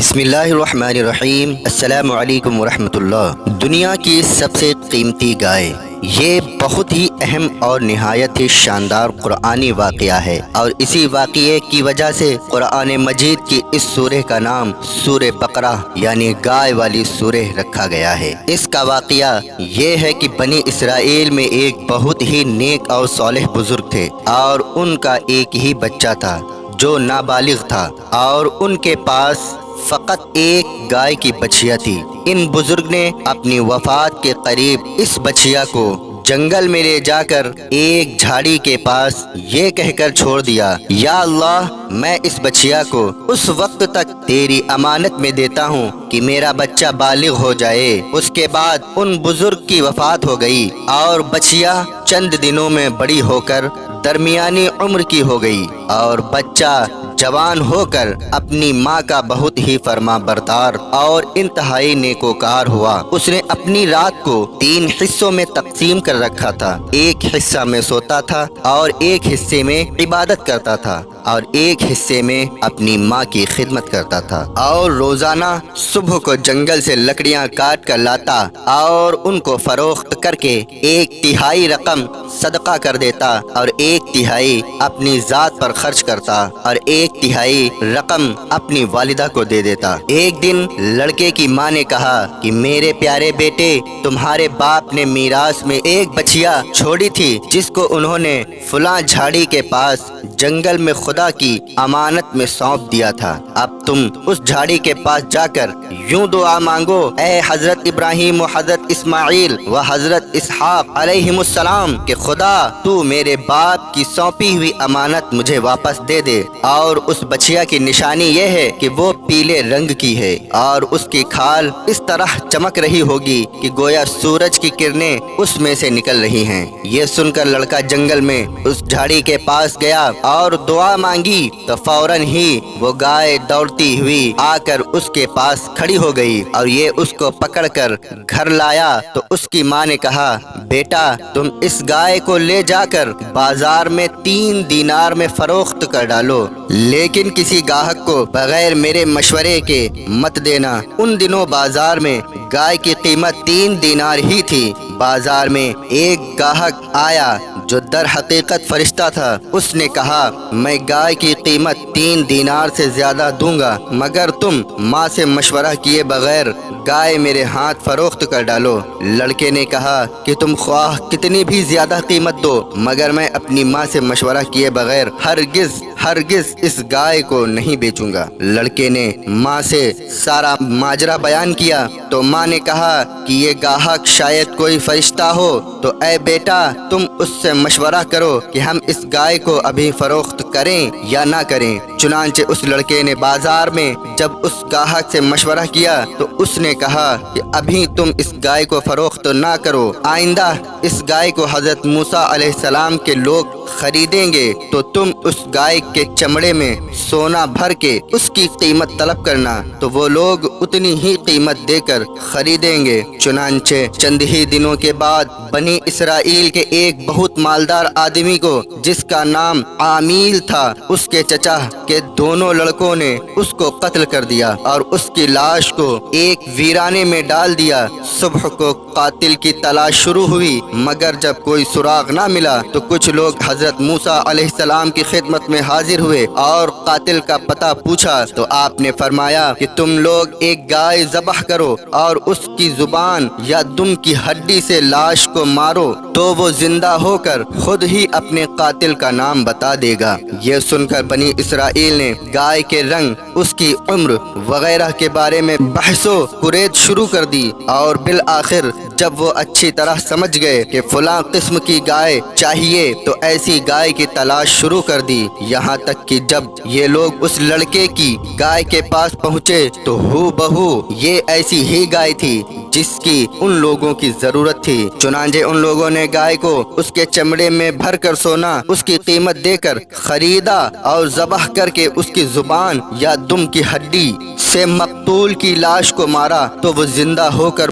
بسم اللہ الرحمن الرحیم۔ السلام علیکم ورحمۃ اللہ۔ دنیا کی سب سے قیمتی گائے، یہ بہت ہی اہم اور نہایت ہی شاندار قرآنی واقعہ ہے، اور اسی واقعے کی وجہ سے قرآن مجید کی اس سورہ کا نام سورہ بقرہ یعنی گائے والی سورہ رکھا گیا ہے۔ اس کا واقعہ یہ ہے کہ بنی اسرائیل میں ایک بہت ہی نیک اور صالح بزرگ تھے، اور ان کا ایک ہی بچہ تھا جو نابالغ تھا، اور ان کے پاس فقط ایک گائے کی بچھیا تھی۔ ان بزرگ نے اپنی وفات کے قریب اس بچھیا کو جنگل میں لے جا کر ایک جھاڑی کے پاس یہ کہہ کر چھوڑ دیا، یا اللہ، میں اس بچھیا کو اس وقت تک تیری امانت میں دیتا ہوں کہ میرا بچہ بالغ ہو جائے۔ اس کے بعد ان بزرگ کی وفات ہو گئی، اور بچھیا چند دنوں میں بڑی ہو کر درمیانی عمر کی ہو گئی، اور بچہ جوان ہو کر اپنی ماں کا بہت ہی فرما بردار اور انتہائی نیکوکار ہوا۔ اس نے اپنی رات کو 3 حصوں میں تقسیم کر رکھا تھا، ایک حصہ میں سوتا تھا، اور ایک حصے میں عبادت کرتا تھا، اور ایک حصے میں اپنی ماں کی خدمت کرتا تھا، اور روزانہ صبح کو جنگل سے لکڑیاں کاٹ کر لاتا اور ان کو فروخت کر کے 1/3 رقم صدقہ کر دیتا، اور 1/3 اپنی ذات پر خرچ کرتا، اور 1/3 رقم اپنی والدہ کو دے دیتا۔ ایک دن لڑکے کی ماں نے کہا کہ میرے پیارے بیٹے، تمہارے باپ نے میراث میں ایک بچھیا چھوڑی تھی جس کو انہوں نے فلاں جھاڑی کے پاس جنگل میں خدا کی امانت میں سونپ دیا تھا۔ اب تم اس جھاڑی کے پاس جا کر یوں دعا مانگو، اے حضرت ابراہیم و حضرت اسماعیل و حضرت اسحاق علیہم السلام کہ خدا تو میرے باپ کی سونپی ہوئی امانت مجھے واپس دے دے۔ اور اس بچھیا کی نشانی یہ ہے کہ وہ پیلے رنگ کی ہے، اور اس کی کھال اس طرح چمک رہی ہوگی کہ گویا سورج کی کرنیں اس میں سے نکل رہی ہیں۔ یہ سن کر لڑکا جنگل میں اس جھاڑی کے پاس گیا اور دعا مانگی، تو فوراً ہی وہ گائے دوڑتی ہوئی آ کر اس کے پاس کھڑی ہو گئی، اور یہ اس کو پکڑ کر گھر لایا۔ تو اس کی ماں نے کہا، بیٹا، تم اس گائے کو لے جا کر بازار میں 3 دینار میں فروخت کر ڈالو، لیکن کسی گاہک کو بغیر میرے مشورے کے مت دینا۔ ان دنوں بازار میں گائے کی قیمت 3 دینار ہی تھی۔ بازار میں ایک گاہک آیا جو در حقیقت فرشتہ تھا۔ اس نے کہا، میں گائے کی قیمت 3 دینار سے زیادہ دوں گا، مگر تم ماں سے مشورہ کیے بغیر گائے میرے ہاتھ فروخت کر ڈالو۔ لڑکے نے کہا کہ تم خواہ کتنی بھی زیادہ قیمت دو، مگر میں اپنی ماں سے مشورہ کیے بغیر ہرگز اس گائے کو نہیں بیچوں گا۔ لڑکے نے ماں سے سارا ماجرا بیان کیا، تو ماں نے کہا کہ یہ گاہک شاید کوئی فرشتہ ہو، تو اے بیٹا، تم اس سے مشورہ کرو کہ ہم اس گائے کو ابھی فروخت کریں یا نہ کریں۔ چنانچہ اس لڑکے نے بازار میں جب اس گاہک سے مشورہ کیا تو اس نے کہا کہ ابھی تم اس گائے کو فروخت نہ کرو، آئندہ اس گائے کو حضرت موسیٰ علیہ السلام کے لوگ خریدیں گے تو تم اس گائے کے چمڑے میں سونا بھر کے اس کی قیمت طلب کرنا، تو وہ لوگ اتنی ہی قیمت دے کر خریدیں گے۔ چنانچہ چند ہی دنوں کے بعد بنی اسرائیل کے ایک بہت مالدار آدمی کو جس کا نام عامیل تھا، اس کے چچا کے دونوں لڑکوں نے اس کو قتل کر دیا اور اس کی لاش کو ایک ویرانے میں ڈال دیا۔ صبح کو قاتل کی تلاش شروع ہوئی، مگر جب کوئی سراغ نہ ملا تو کچھ لوگ حضرت موسیٰ علیہ السلام کی خدمت میں حاضر ہوئے اور قاتل کا پتہ پوچھا، تو آپ نے فرمایا کہ تم لوگ ایک گائے ذبح کرو اور اس کی زبان یا دم کی ہڈی سے لاش کو مارو، تو وہ زندہ ہو کر خود ہی اپنے قاتل کا نام بتا دے گا۔ یہ سن کر بنی اسرائیل نے گائے کے رنگ، اس کی عمر وغیرہ کے بارے میں بحث و پرید شروع کر دی، اور بالآخر جب وہ اچھی طرح سمجھ گئے کہ فلاں قسم کی گائے چاہیے تو ایسی گائے کی تلاش شروع کر دی، یہاں تک کہ جب یہ لوگ اس لڑکے کی گائے کے پاس پہنچے تو ہو بہو یہ ایسی ہی گائے تھی جس کی ان لوگوں کی ضرورت تھی۔ چنانچہ ان لوگوں نے گائے کو اس کے چمڑے میں بھر کر سونا اس کی قیمت دے کر خریدا، اور ذبح کر کے اس کی زبان یا دم کی ہڈی سے مقتول کی لاش کو مارا، تو وہ زندہ ہو کر